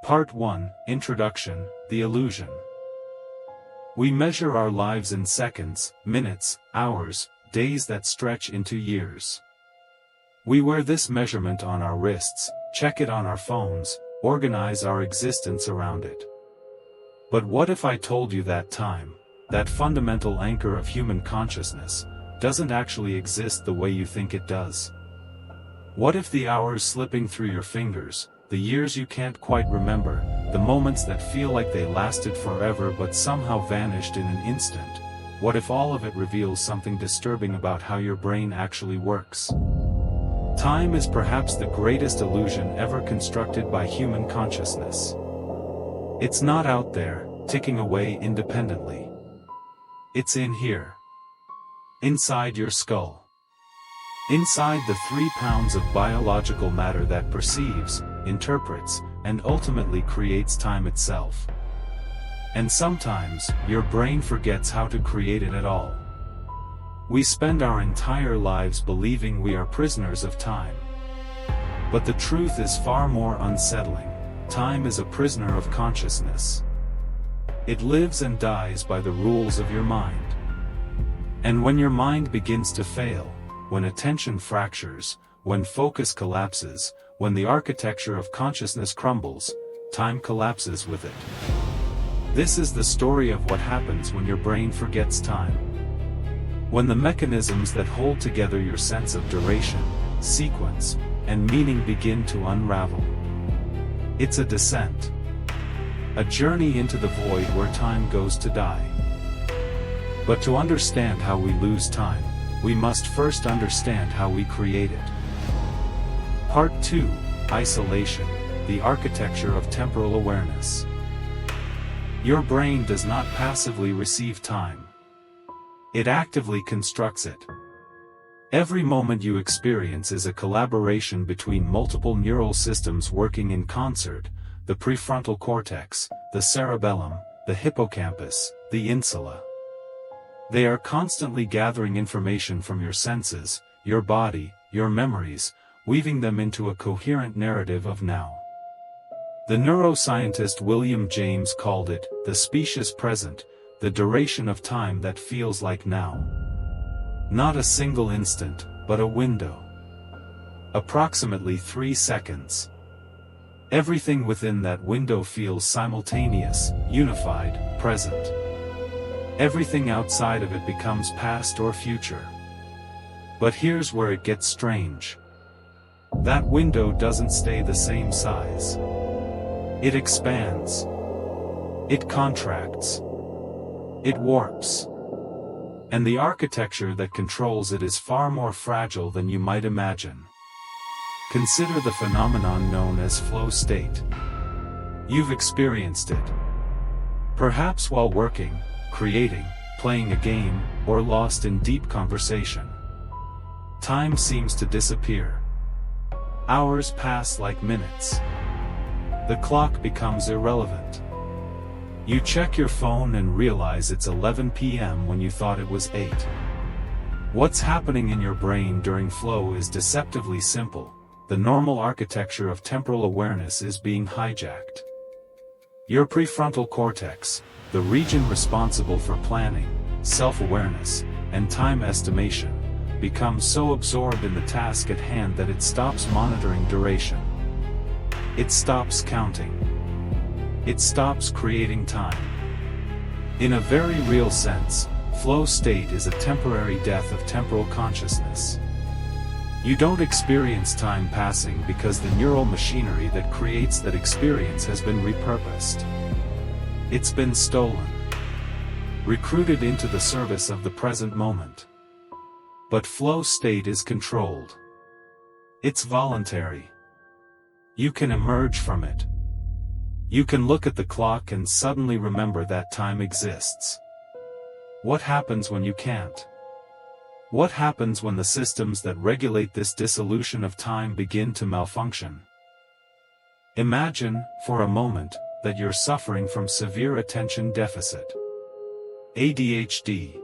Part 1, Introduction, The Illusion. We measure our lives in seconds, minutes, hours, days that stretch into years. We wear this measurement on our wrists, check it on our phones, organize our existence around it. But what if I told you that time, that fundamental anchor of human consciousness, doesn't actually exist the way you think it does? What if the hours slipping through your fingers, the years you can't quite remember, the moments that feel like they lasted forever but somehow vanished in an instant, what if all of it reveals something disturbing about how your brain actually works? Time is perhaps the greatest illusion ever constructed by human consciousness. It's not out there, ticking away independently. It's in here. Inside your skull. Inside the 3 pounds of biological matter that perceives, interprets, and ultimately creates time itself. And sometimes, your brain forgets how to create it at all. We spend our entire lives believing we are prisoners of time. But the truth is far more unsettling. Time is a prisoner of consciousness. It lives and dies by the rules of your mind. And when your mind begins to fail, when attention fractures, when focus collapses, when the architecture of consciousness crumbles, time collapses with it. This is the story of what happens when your brain forgets time. When the mechanisms that hold together your sense of duration, sequence, and meaning begin to unravel. It's a descent. A journey into the void where time goes to die. But to understand how we lose time, we must first understand how we create it. Part 2, Isolation, the Architecture of Temporal Awareness. Your brain does not passively receive time. It actively constructs it. Every moment you experience is a collaboration between multiple neural systems working in concert: the prefrontal cortex, the cerebellum, the hippocampus, the insula. They are constantly gathering information from your senses, your body, your memories, weaving them into a coherent narrative of now. The neuroscientist William James called it the specious present, the duration of time that feels like now. Not a single instant, but a window. Approximately 3 seconds. Everything within that window feels simultaneous, unified, present. Everything outside of it becomes past or future. But here's where it gets strange. That window doesn't stay the same size. It expands. It contracts. It warps. And the architecture that controls it is far more fragile than you might imagine. Consider the phenomenon known as flow state. You've experienced it. Perhaps while working, creating, playing a game, or lost in deep conversation. Time seems to disappear. Hours pass like minutes. The clock becomes irrelevant. You check your phone and realize it's 11 p.m. when you thought it was 8. What's happening in your brain during flow is deceptively simple. The normal architecture of temporal awareness is being hijacked. Your prefrontal cortex, the region responsible for planning, self-awareness, and time estimation, becomes so absorbed in the task at hand that it stops monitoring duration. It stops counting. It stops creating time. In a very real sense, flow state is a temporary death of temporal consciousness. You don't experience time passing because the neural machinery that creates that experience has been repurposed. It's been stolen. Recruited into the service of the present moment. But flow state is controlled. It's voluntary. You can emerge from it. You can look at the clock and suddenly remember that time exists. What happens when you can't? What happens when the systems that regulate this dissolution of time begin to malfunction? Imagine, for a moment, that you're suffering from severe attention deficit. ADHD.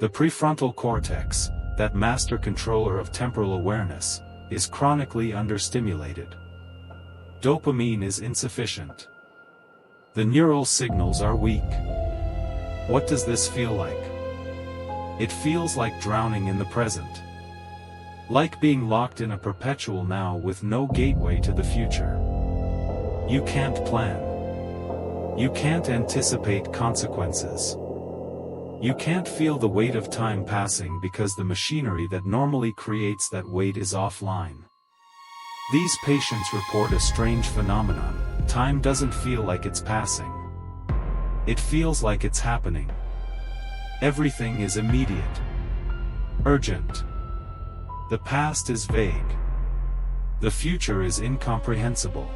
The prefrontal cortex, that master controller of temporal awareness, is chronically understimulated. Dopamine is insufficient. The neural signals are weak. What does this feel like? It feels like drowning in the present. Like being locked in a perpetual now with no gateway to the future. You can't plan. You can't anticipate consequences. You can't feel the weight of time passing because the machinery that normally creates that weight is offline. These patients report a strange phenomenon. Time doesn't feel like it's passing. It feels like it's happening. Everything is immediate. Urgent. The past is vague. The future is incomprehensible.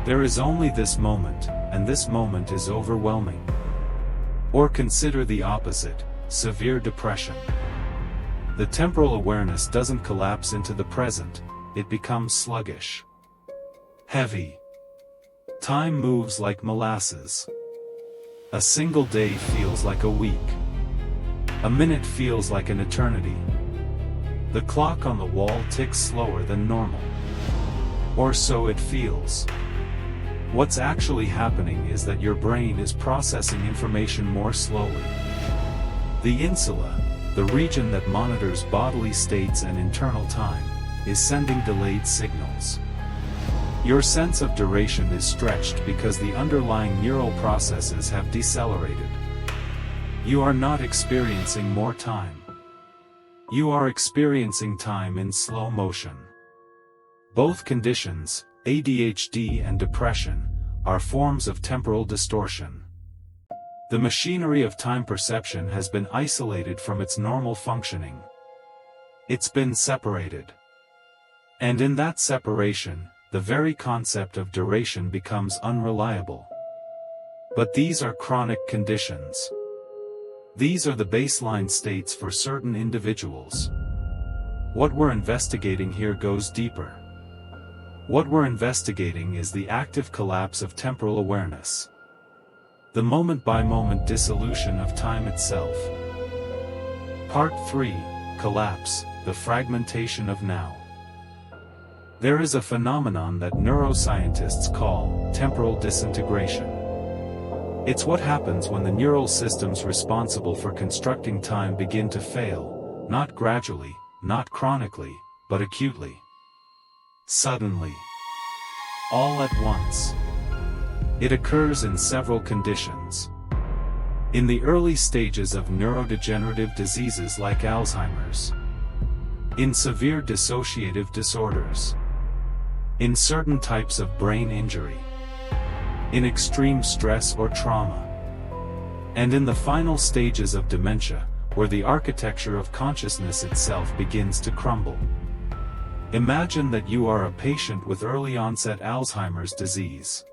There is only this moment, and this moment is overwhelming. Or consider the opposite, severe depression. The temporal awareness doesn't collapse into the present, it becomes sluggish. Heavy. Time moves like molasses. A single day feels like a week. A minute feels like an eternity. The clock on the wall ticks slower than normal. Or so it feels. What's actually happening is that your brain is processing information more slowly. The insula, the region that monitors bodily states and internal time, is sending delayed signals. Your sense of duration is stretched because the underlying neural processes have decelerated. You are not experiencing more time. You are experiencing time in slow motion. Both conditions, ADHD and depression, are forms of temporal distortion. The machinery of time perception has been isolated from its normal functioning. It's been separated. And in that separation, the very concept of duration becomes unreliable. But these are chronic conditions. These are the baseline states for certain individuals. What we're investigating here goes deeper. What we're investigating is the active collapse of temporal awareness. The moment-by-moment dissolution of time itself. Part 3, Collapse, the fragmentation of now. There is a phenomenon that neuroscientists call temporal disintegration. It's what happens when the neural systems responsible for constructing time begin to fail, not gradually, not chronically, but acutely. Suddenly. All at once. It occurs in several conditions. In the early stages of neurodegenerative diseases like Alzheimer's. In severe dissociative disorders. In certain types of brain injury. In extreme stress or trauma. And in the final stages of dementia, where the architecture of consciousness itself begins to crumble. Imagine that you are a patient with early-onset Alzheimer's disease.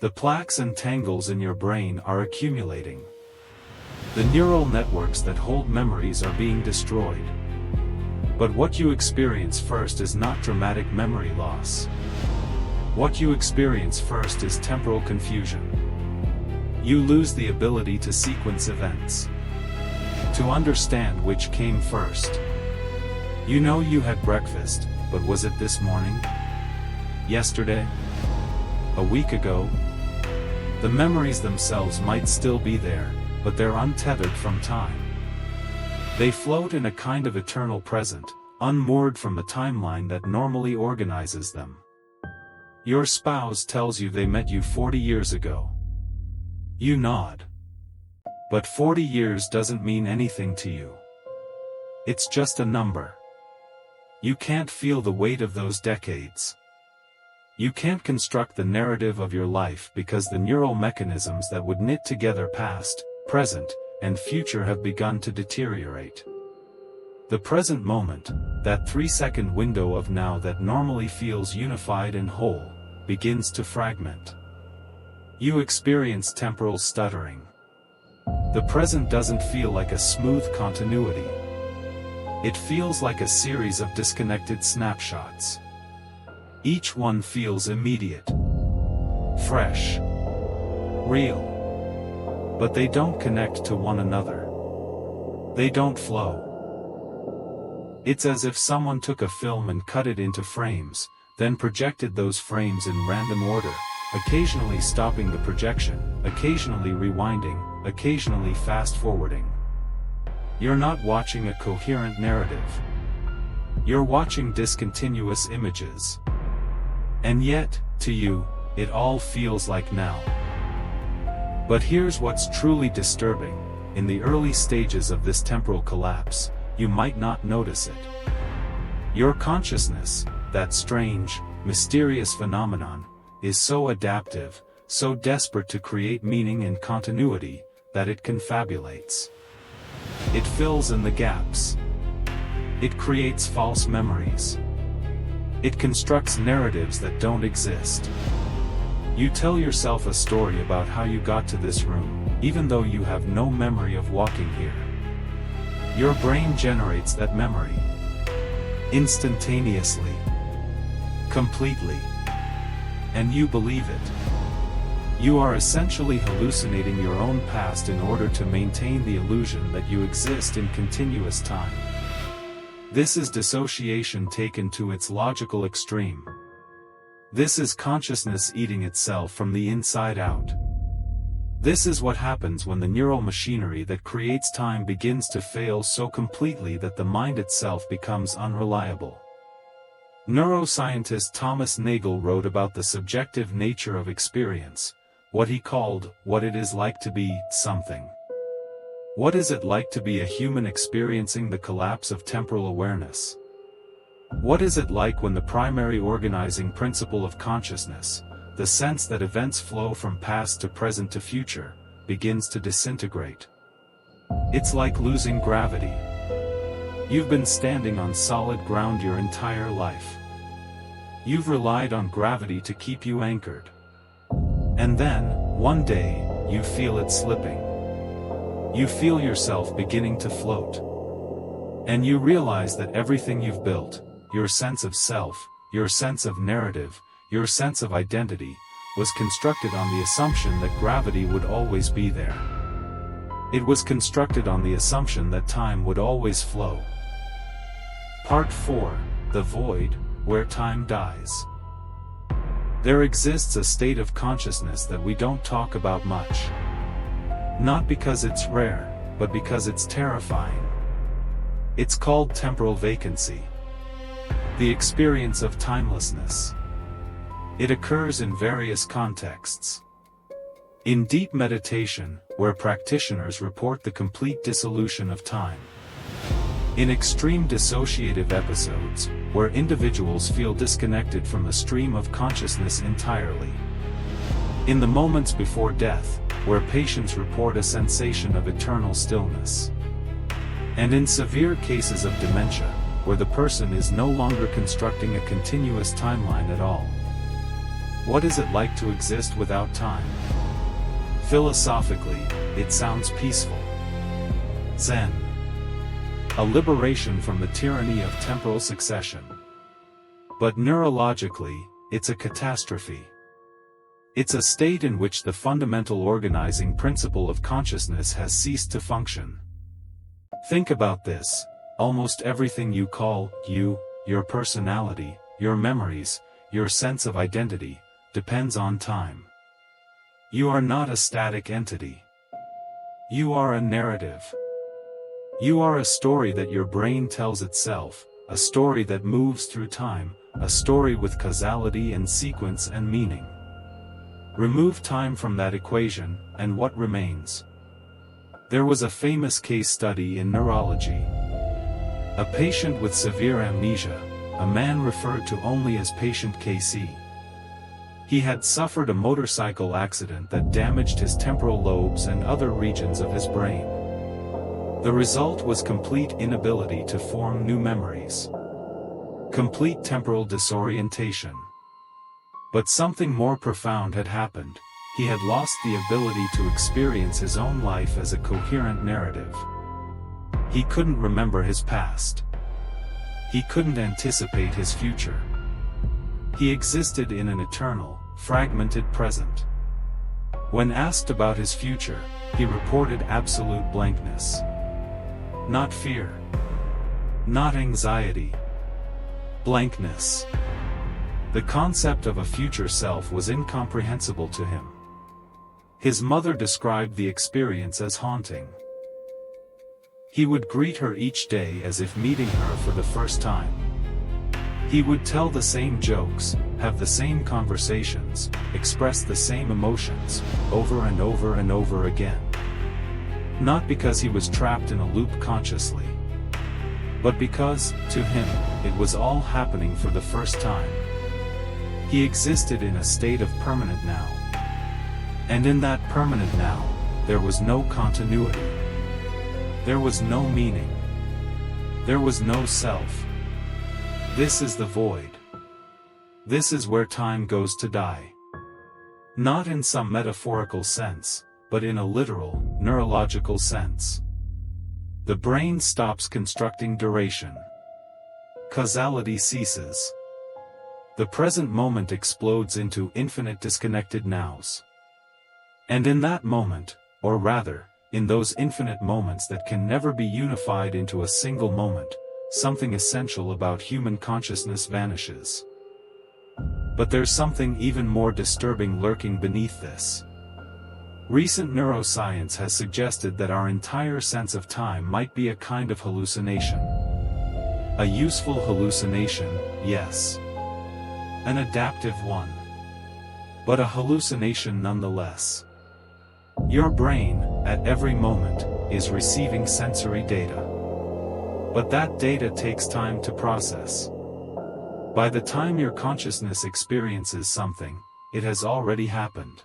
The plaques and tangles in your brain are accumulating. The neural networks that hold memories are being destroyed. But what you experience first is not dramatic memory loss. What you experience first is temporal confusion. You lose the ability to sequence events. To understand which came first. You know you had breakfast, but was it this morning? Yesterday? A week ago? The memories themselves might still be there, but they're untethered from time. They float in a kind of eternal present, unmoored from the timeline that normally organizes them. Your spouse tells you they met you 40 years ago. You nod. But 40 years doesn't mean anything to you. It's just a number. You can't feel the weight of those decades. You can't construct the narrative of your life because the neural mechanisms that would knit together past, present, and future have begun to deteriorate. The present moment, that 3-second window of now that normally feels unified and whole, begins to fragment. You experience temporal stuttering. The present doesn't feel like a smooth continuity. It feels like a series of disconnected snapshots. Each one feels immediate, fresh, real. But they don't connect to one another. They don't flow. It's as if someone took a film and cut it into frames, then projected those frames in random order, occasionally stopping the projection, occasionally rewinding, occasionally fast-forwarding. You're not watching a coherent narrative. You're watching discontinuous images. And yet, to you, it all feels like now. But here's what's truly disturbing. In the early stages of this temporal collapse, you might not notice it. Your consciousness, that strange, mysterious phenomenon, is so adaptive, so desperate to create meaning and continuity, that it confabulates. It fills in the gaps. It creates false memories. It constructs narratives that don't exist. You tell yourself a story about how you got to this room, even though you have no memory of walking here. Your brain generates that memory. Instantaneously. Completely. And you believe it. You are essentially hallucinating your own past in order to maintain the illusion that you exist in continuous time. This is dissociation taken to its logical extreme. This is consciousness eating itself from the inside out. This is what happens when the neural machinery that creates time begins to fail so completely that the mind itself becomes unreliable. Neuroscientist Thomas Nagel wrote about the subjective nature of experience, what he called, what it is like to be something. What is it like to be a human experiencing the collapse of temporal awareness? What is it like when the primary organizing principle of consciousness, the sense that events flow from past to present to future, begins to disintegrate? It's like losing gravity. You've been standing on solid ground your entire life. You've relied on gravity to keep you anchored. And then, one day, you feel it slipping. You feel yourself beginning to float. And you realize that everything you've built, your sense of self, your sense of narrative, your sense of identity, was constructed on the assumption that gravity would always be there. It was constructed on the assumption that time would always flow. Part 4, The Void, Where Time Dies. There exists a state of consciousness that we don't talk about much. Not because it's rare, but because it's terrifying. It's called temporal vacancy. The experience of timelessness. It occurs in various contexts. In deep meditation, where practitioners report the complete dissolution of time. In extreme dissociative episodes, where individuals feel disconnected from the stream of consciousness entirely. In the moments before death, where patients report a sensation of eternal stillness. And in severe cases of dementia, where the person is no longer constructing a continuous timeline at all. What is it like to exist without time? Philosophically, it sounds peaceful. Zen. A liberation from the tyranny of temporal succession. But neurologically, it's a catastrophe. It's a state in which the fundamental organizing principle of consciousness has ceased to function. Think about this. Almost everything you call you, your personality, your memories, your sense of identity, depends on time. You are not a static entity. You are a narrative. You are a story that your brain tells itself, a story that moves through time, a story with causality and sequence and meaning. Remove time from that equation, and what remains? There was a famous case study in neurology. A patient with severe amnesia, a man referred to only as patient KC. He had suffered a motorcycle accident that damaged his temporal lobes and other regions of his brain. The result was complete inability to form new memories. Complete temporal disorientation. But something more profound had happened. He had lost the ability to experience his own life as a coherent narrative. He couldn't remember his past. He couldn't anticipate his future. He existed in an eternal, fragmented present. When asked about his future, he reported absolute blankness. Not fear. Not anxiety. Blankness. The concept of a future self was incomprehensible to him. His mother described the experience as haunting. He would greet her each day as if meeting her for the first time. He would tell the same jokes, have the same conversations, express the same emotions, over and over and over again. Not because he was trapped in a loop consciously, but because, to him, it was all happening for the first time. He existed in a state of permanent now. And in that permanent now, there was no continuity. There was no meaning. There was no self. This is the void. This is where time goes to die. Not in some metaphorical sense, but in a literal, neurological sense. The brain stops constructing duration. Causality ceases. The present moment explodes into infinite disconnected nows. And in that moment, or rather, in those infinite moments that can never be unified into a single moment, something essential about human consciousness vanishes. But there's something even more disturbing lurking beneath this. Recent neuroscience has suggested that our entire sense of time might be a kind of hallucination. A useful hallucination, yes. An adaptive one. But a hallucination nonetheless. Your brain, at every moment, is receiving sensory data. But that data takes time to process. By the time your consciousness experiences something, it has already happened.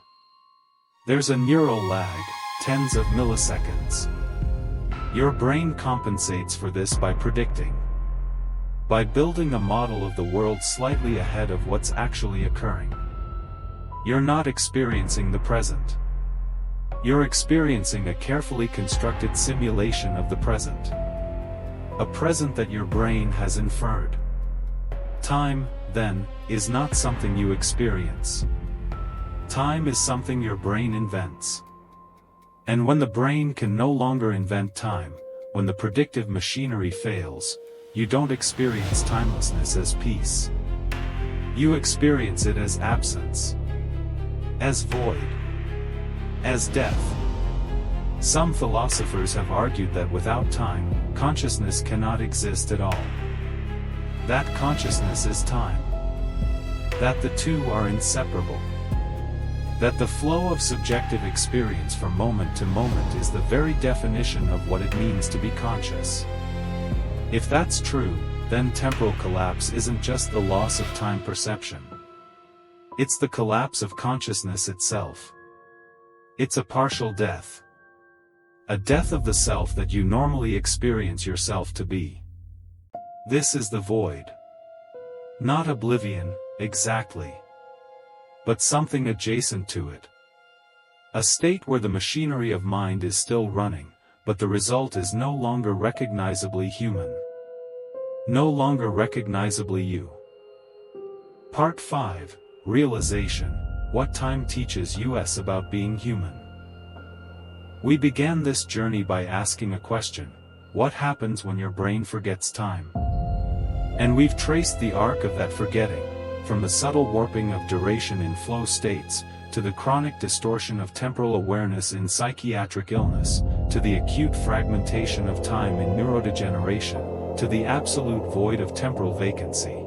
There's a neural lag, tens of milliseconds. Your brain compensates for this by predicting. By building a model of the world slightly ahead of what's actually occurring. You're not experiencing the present. You're experiencing a carefully constructed simulation of the present. A present that your brain has inferred. Time, then, is not something you experience. Time is something your brain invents. And when the brain can no longer invent time, when the predictive machinery fails, you don't experience timelessness as peace. You experience it as absence. As void. As death. Some philosophers have argued that without time, consciousness cannot exist at all. That consciousness is time. That the two are inseparable. That the flow of subjective experience from moment to moment is the very definition of what it means to be conscious. If that's true, then temporal collapse isn't just the loss of time perception. It's the collapse of consciousness itself. It's a partial death. A death of the self that you normally experience yourself to be. This is the void. Not oblivion, exactly. But something adjacent to it. A state where the machinery of mind is still running, but the result is no longer recognizably human. No longer recognizably you. Part 5, Realization, What Time Teaches Us About Being Human. We began this journey by asking a question: what happens when your brain forgets time? And we've traced the arc of that forgetting, from the subtle warping of duration in flow states, to the chronic distortion of temporal awareness in psychiatric illness, to the acute fragmentation of time in neurodegeneration, to the absolute void of temporal vacancy.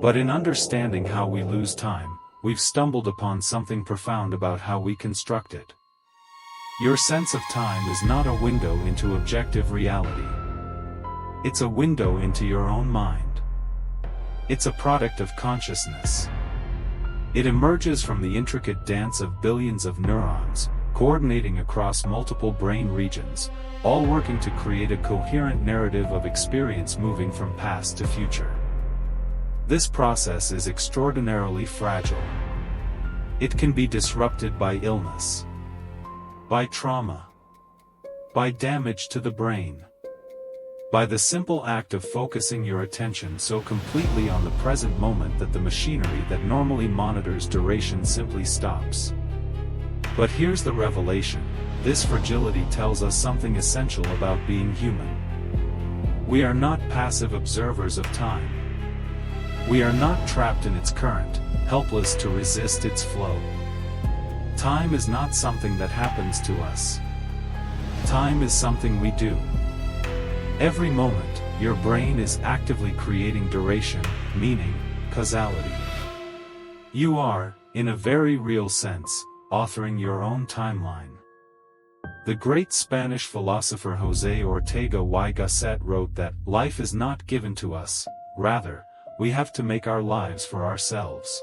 But in understanding how we lose time, we've stumbled upon something profound about how we construct it. Your sense of time is not a window into objective reality. It's a window into your own mind. It's a product of consciousness. It emerges from the intricate dance of billions of neurons, coordinating across multiple brain regions, all working to create a coherent narrative of experience moving from past to future. This process is extraordinarily fragile. It can be disrupted by illness, by trauma, by damage to the brain, by the simple act of focusing your attention so completely on the present moment that the machinery that normally monitors duration simply stops. But here's the revelation: this fragility tells us something essential about being human. We are not passive observers of time. We are not trapped in its current, helpless to resist its flow. Time is not something that happens to us. Time is something we do. Every moment, your brain is actively creating duration, meaning, causality. You are, in a very real sense, authoring your own timeline. The great Spanish philosopher José Ortega y Gasset wrote that life is not given to us, rather, we have to make our lives for ourselves.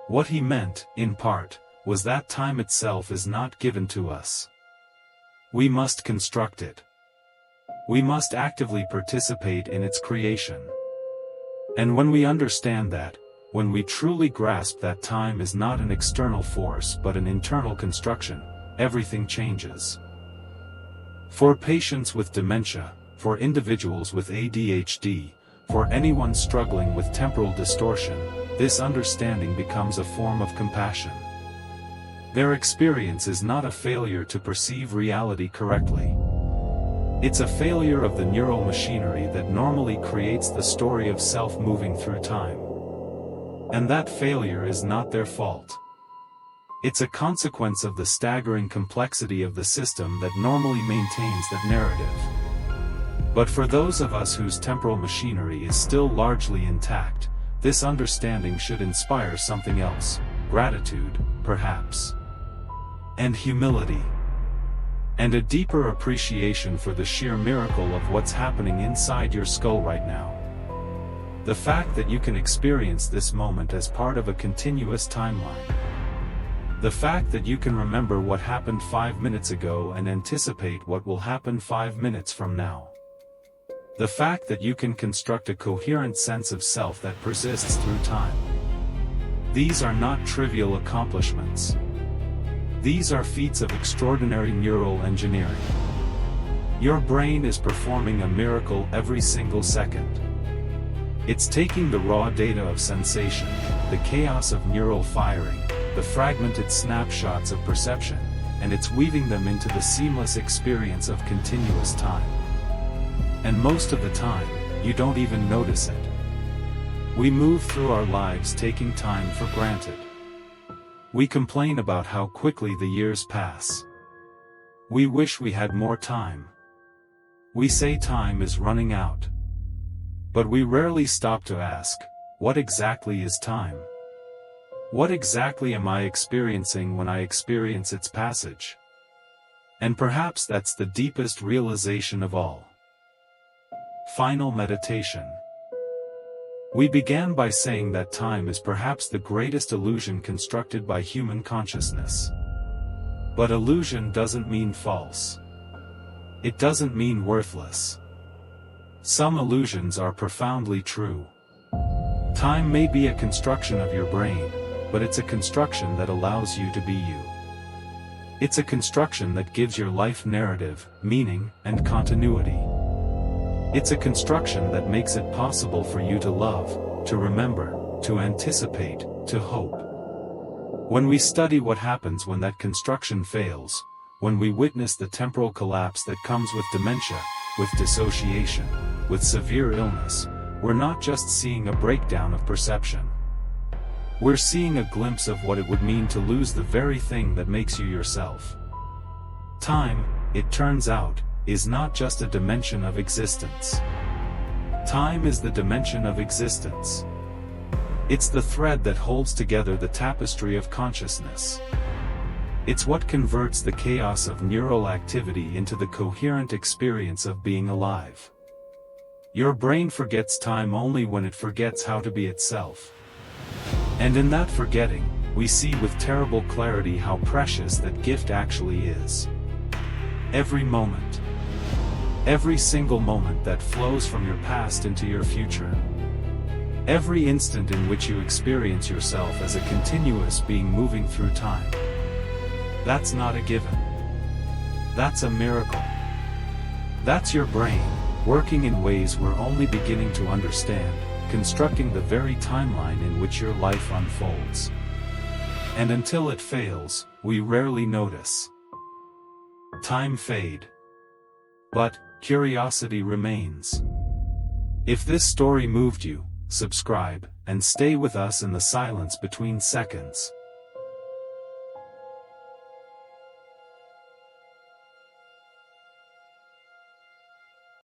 What he meant, in part, was that time itself is not given to us. We must construct it. We must actively participate in its creation. And when we understand that, when we truly grasp that time is not an external force but an internal construction, everything changes. For patients with dementia, for individuals with ADHD, for anyone struggling with temporal distortion, this understanding becomes a form of compassion. Their experience is not a failure to perceive reality correctly. It's a failure of the neural machinery that normally creates the story of self moving through time. And that failure is not their fault. It's a consequence of the staggering complexity of the system that normally maintains that narrative. But for those of us whose temporal machinery is still largely intact, this understanding should inspire something else: gratitude, perhaps. And humility. And a deeper appreciation for the sheer miracle of what's happening inside your skull right now. The fact that you can experience this moment as part of a continuous timeline. The fact that you can remember what happened 5 minutes ago and anticipate what will happen 5 minutes from now. The fact that you can construct a coherent sense of self that persists through time. These are not trivial accomplishments. These are feats of extraordinary neural engineering. Your brain is performing a miracle every single second. It's taking the raw data of sensation, the chaos of neural firing, the fragmented snapshots of perception, and it's weaving them into the seamless experience of continuous time. And most of the time, you don't even notice it. We move through our lives taking time for granted. We complain about how quickly the years pass. We wish we had more time. We say time is running out. But we rarely stop to ask, what exactly is time? What exactly am I experiencing when I experience its passage? And perhaps that's the deepest realization of all. Final meditation. We began by saying that time is perhaps the greatest illusion constructed by human consciousness. But illusion doesn't mean false. It doesn't mean worthless. Some illusions are profoundly true. Time may be a construction of your brain, but it's a construction that allows you to be you. It's a construction that gives your life narrative, meaning, and continuity. It's a construction that makes it possible for you to love, to remember, to anticipate, to hope. When we study what happens when that construction fails, when we witness the temporal collapse that comes with dementia, with dissociation, with severe illness, we're not just seeing a breakdown of perception. We're seeing a glimpse of what it would mean to lose the very thing that makes you yourself. Time, it turns out, is not just a dimension of existence. Time is the dimension of existence. It's the thread that holds together the tapestry of consciousness. It's what converts the chaos of neural activity into the coherent experience of being alive. Your brain forgets time only when it forgets how to be itself. And in that forgetting, we see with terrible clarity how precious that gift actually is. Every moment. Every single moment that flows from your past into your future. Every instant in which you experience yourself as a continuous being moving through time. That's not a given. That's a miracle. That's your brain, working in ways we're only beginning to understand, constructing the very timeline in which your life unfolds. And until it fails, we rarely notice. Time fade. But curiosity remains. If this story moved you, subscribe, and stay with us in the silence between seconds.